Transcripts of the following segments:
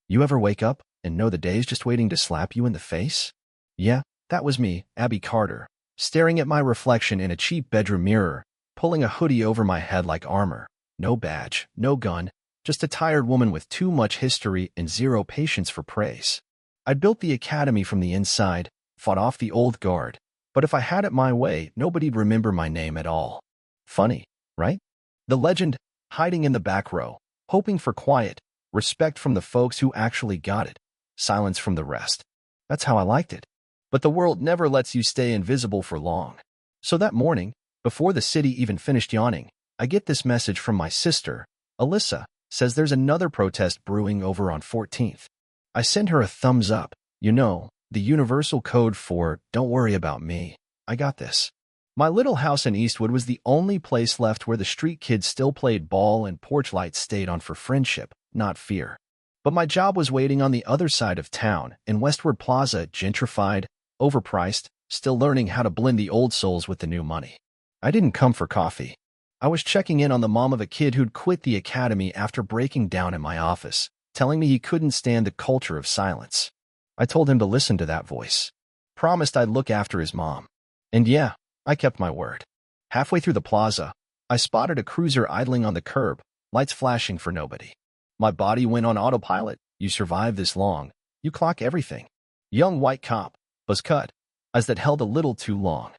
You ever wake up and know the day's just waiting to slap you in the face? Yeah, that was me, Abby Carter, staring at my reflection in a cheap bedroom mirror, pulling a hoodie over my head like armor. No badge, no gun, just a tired woman with too much history and zero patience for praise. I'd built the academy from the inside, fought off the old guard, but if I had it my way, nobody'd remember my name at all. Funny, right? The legend, hiding in the back row, hoping for quiet, respect from the folks who actually got it, silence from the rest. That's how I liked it. But the world never lets you stay invisible for long. So that morning, before the city even finished yawning, I get this message from my sister, Alyssa, says there's another protest brewing over on 14th. I send her a thumbs up, the universal code for, don't worry about me, I got this. My little house in Eastwood was the only place left where the street kids still played ball and porch lights stayed on for friendship, not fear. But my job was waiting on the other side of town, in Westward Plaza, gentrified, overpriced, still learning how to blend the old souls with the new money. I didn't come for coffee. I was checking in on the mom of a kid who'd quit the academy after breaking down in my office, telling me he couldn't stand the culture of silence. I told him to listen to that voice. Promised I'd look after his mom. And yeah, I kept my word. Halfway through the plaza, I spotted a cruiser idling on the curb, lights flashing for nobody. My body went on autopilot. You survive this long, you clock everything. Young white cop, buzz cut, as that held a little too long.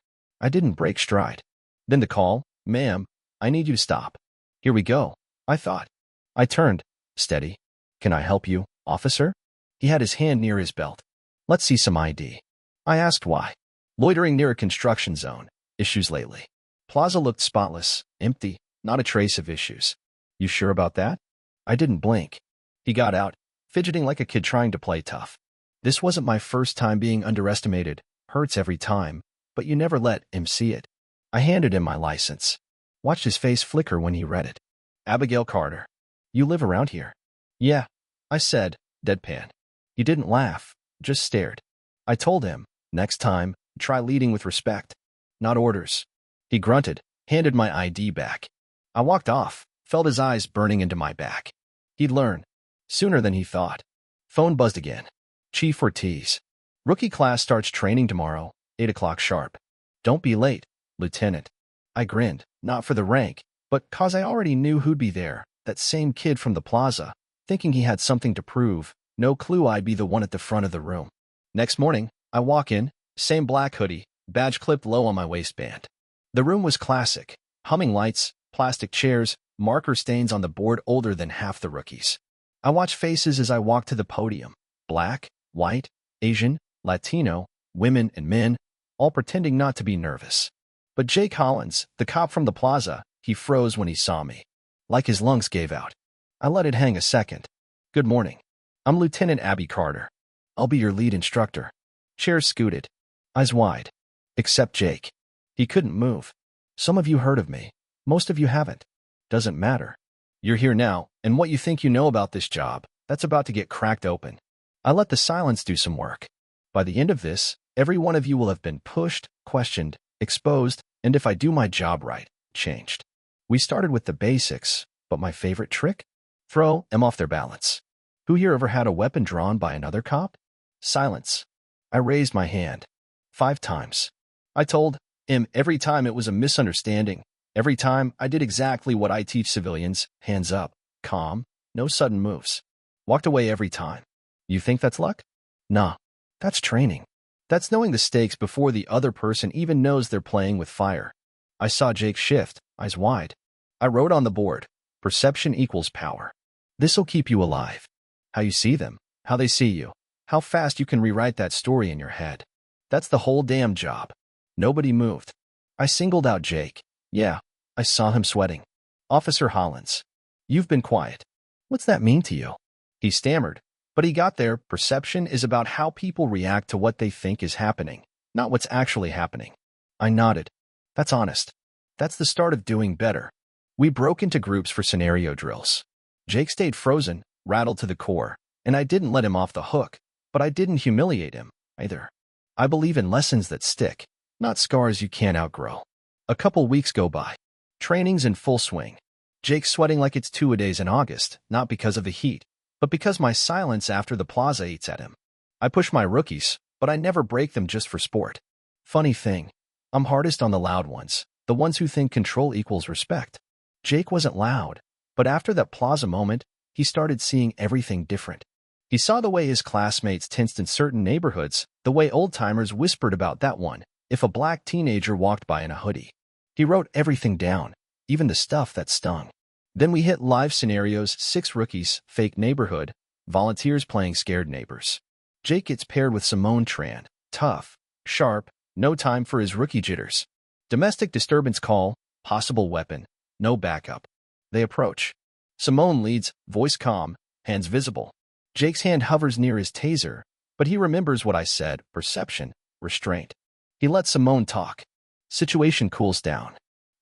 I didn't break stride. Then the call, ma'am, I need you to stop. Here we go, I thought. I turned, steady. Can I help you, officer? He had his hand near his belt. Let's see some ID. I asked why. Loitering near a construction zone. Issues lately. Plaza looked spotless, empty, not a trace of issues. You sure about that? I didn't blink. He got out, fidgeting like a kid trying to play tough. This wasn't my first time being underestimated. Hurts every time, but you never let him see it. I handed him my license. Watched his face flicker when he read it. Abigail Carter. You live around here? Yeah, I said, deadpan. He didn't laugh, just stared. I told him, next time, try leading with respect, not orders. He grunted, handed my ID back. I walked off, felt his eyes burning into my back. He'd learn, sooner than he thought. Phone buzzed again. Chief Ortiz. Rookie class starts training tomorrow, 8 o'clock sharp. Don't be late, Lieutenant. I grinned, not for the rank, but 'cause I already knew who'd be there, that same kid from the plaza, thinking he had something to prove, no clue I'd be the one at the front of the room. Next morning, I walk in, same black hoodie, badge clipped low on my waistband. The room was classic, humming lights, plastic chairs, marker stains on the board older than half the rookies. I watch faces as I walk to the podium. Black, white, Asian, Latino, women and men, all pretending not to be nervous. But Jake Hollins, the cop from the plaza, he froze when he saw me. Like his lungs gave out. I let it hang a second. Good morning. I'm Lieutenant Abby Carter. I'll be your lead instructor. Chairs scooted. Eyes wide. Except Jake. He couldn't move. Some of you heard of me. Most of you haven't. Doesn't matter. You're here now, and what you think you know about this job, that's about to get cracked open. I let the silence do some work. By the end of this, every one of you will have been pushed, questioned, exposed, and if I do my job right, changed. We started with the basics, but my favorite trick? Throw them off their balance. Who here ever had a weapon drawn by another cop? Silence. I raised my hand. 5 times. I told him every time it was a misunderstanding. Every time I did exactly what I teach civilians, hands up, calm, no sudden moves. Walked away every time. You think that's luck? Nah, that's training. That's knowing the stakes before the other person even knows they're playing with fire. I saw Jake shift, eyes wide. I wrote on the board, perception equals power. This'll keep you alive. How you see them, how they see you, how fast you can rewrite that story in your head. That's the whole damn job. Nobody moved. I singled out Jake. Yeah, I saw him sweating. Officer Hollins. You've been quiet. What's that mean to you? He stammered, but he got there. Perception is about how people react to what they think is happening, not what's actually happening. I nodded. That's honest. That's the start of doing better. We broke into groups for scenario drills. Jake stayed frozen, rattled to the core, and I didn't let him off the hook, but I didn't humiliate him, either. I believe in lessons that stick, not scars you can't outgrow. A couple weeks go by. Training's in full swing. Jake's sweating like it's 2 days in August, not because of the heat, but because my silence after the plaza eats at him. I push my rookies, but I never break them just for sport. Funny thing, I'm hardest on the loud ones, the ones who think control equals respect. Jake wasn't loud, but after that plaza moment, he started seeing everything different. He saw the way his classmates tensed in certain neighborhoods, the way old-timers whispered about that one, if a black teenager walked by in a hoodie. He wrote everything down, even the stuff that stung. Then we hit live scenarios, 6 rookies, fake neighborhood, volunteers playing scared neighbors. Jake gets paired with Simone Tran, tough, sharp, no time for his rookie jitters. Domestic disturbance call, possible weapon, no backup. They approach. Simone leads, voice calm, hands visible. Jake's hand hovers near his taser, but he remembers what I said, perception, restraint. He lets Simone talk. Situation cools down.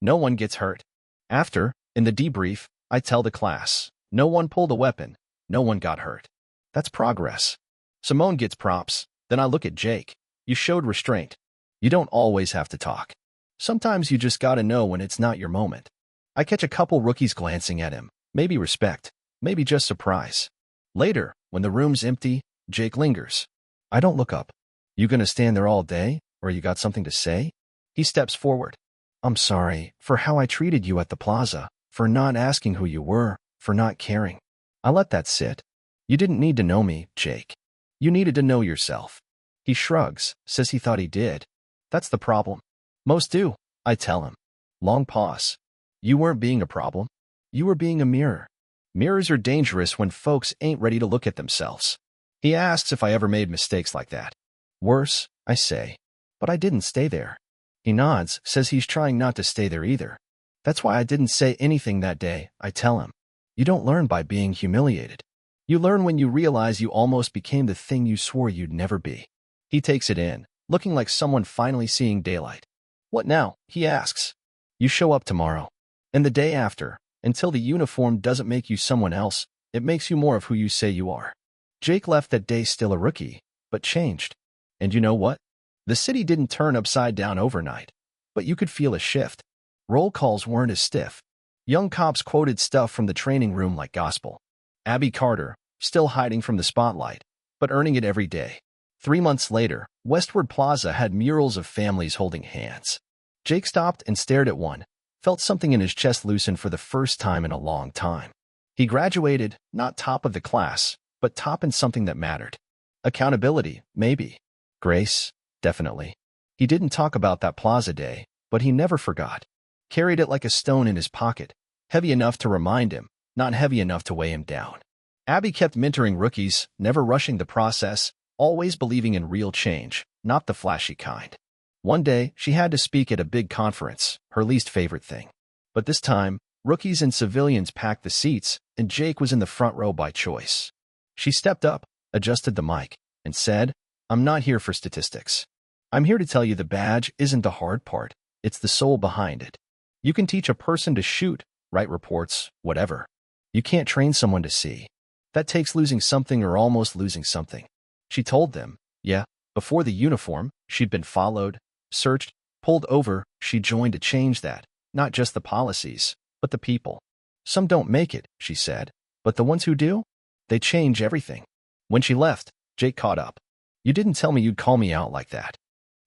No one gets hurt. After, in the debrief, I tell the class, no one pulled a weapon, no one got hurt. That's progress. Simone gets props, then I look at Jake. You showed restraint. You don't always have to talk. Sometimes you just gotta know when it's not your moment. I catch a couple rookies glancing at him, maybe respect, maybe just surprise. Later, when the room's empty, Jake lingers. I don't look up. You gonna stand there all day, or you got something to say? He steps forward. I'm sorry for how I treated you at the plaza, for not asking who you were, for not caring. I let that sit. You didn't need to know me, Jake. You needed to know yourself. He shrugs, says he thought he did. That's the problem. Most do, I tell him. Long pause. You weren't being a problem. You were being a mirror. Mirrors are dangerous when folks ain't ready to look at themselves. He asks if I ever made mistakes like that. Worse, I say. But I didn't stay there. He nods, says he's trying not to stay there either. That's why I didn't say anything that day, I tell him. You don't learn by being humiliated. You learn when you realize you almost became the thing you swore you'd never be. He takes it in, looking like someone finally seeing daylight. What now? He asks. You show up tomorrow. And the day after, until the uniform doesn't make you someone else, it makes you more of who you say you are. Jake left that day still a rookie, but changed. And you know what? The city didn't turn upside down overnight, but you could feel a shift. Roll calls weren't as stiff. Young cops quoted stuff from the training room like gospel. Abby Carter, still hiding from the spotlight, but earning it every day. 3 months later, Westward Plaza had murals of families holding hands. Jake stopped and stared at one, felt something in his chest loosen for the first time in a long time. He graduated, not top of the class, but top in something that mattered. Accountability, maybe. Grace, definitely. He didn't talk about that plaza day, but he never forgot. Carried it like a stone in his pocket, heavy enough to remind him, not heavy enough to weigh him down. Abby kept mentoring rookies, never rushing the process, always believing in real change, not the flashy kind. One day, she had to speak at a big conference, her least favorite thing. But this time, rookies and civilians packed the seats, and Jake was in the front row by choice. She stepped up, adjusted the mic, and said, I'm not here for statistics. I'm here to tell you the badge isn't the hard part, it's the soul behind it. You can teach a person to shoot, write reports, whatever. You can't train someone to see. That takes losing something or almost losing something. She told them, yeah, before the uniform, she'd been followed, searched, pulled over. She joined to change that, not just the policies, but the people. Some don't make it, she said, but the ones who do, they change everything. When she left, Jake caught up. You didn't tell me you'd call me out like that.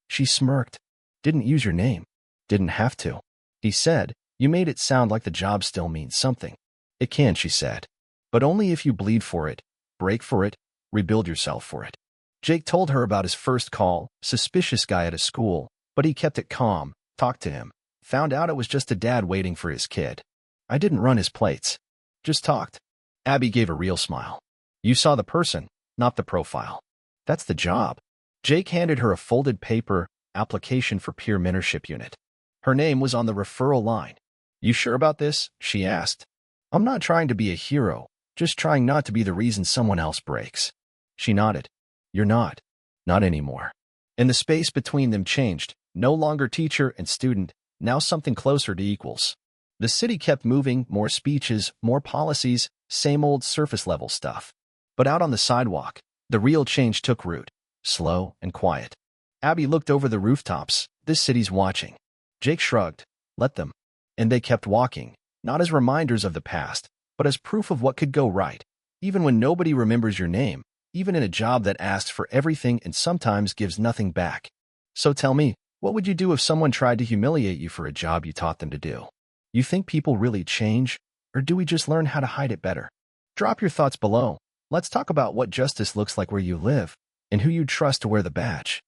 She smirked. Didn't use your name. Didn't have to. He said, you made it sound like the job still means something. It can, she said. But only if you bleed for it, break for it, rebuild yourself for it. Jake told her about his first call, suspicious guy at a school, but he kept it calm, talked to him, found out it was just a dad waiting for his kid. I didn't run his plates. Just talked. Abby gave a real smile. You saw the person, not the profile. That's the job. Jake handed her a folded paper, application for peer mentorship unit. Her name was on the referral line. You sure about this? She asked. I'm not trying to be a hero, just trying not to be the reason someone else breaks. She nodded. You're not. Not anymore. And the space between them changed, no longer teacher and student, now something closer to equals. The city kept moving, more speeches, more policies, same old surface-level stuff. But out on the sidewalk, the real change took root, slow and quiet. Abby looked over the rooftops. This city's watching. Jake shrugged. Let them. And they kept walking, not as reminders of the past, but as proof of what could go right. even when nobody remembers your name, even in a job that asks for everything and sometimes gives nothing back. So tell me, what would you do if someone tried to humiliate you for a job you taught them to do? You think people really change, or do we just learn how to hide it better? Drop your thoughts below. Let's talk about what justice looks like where you live, and who you trust to wear the badge.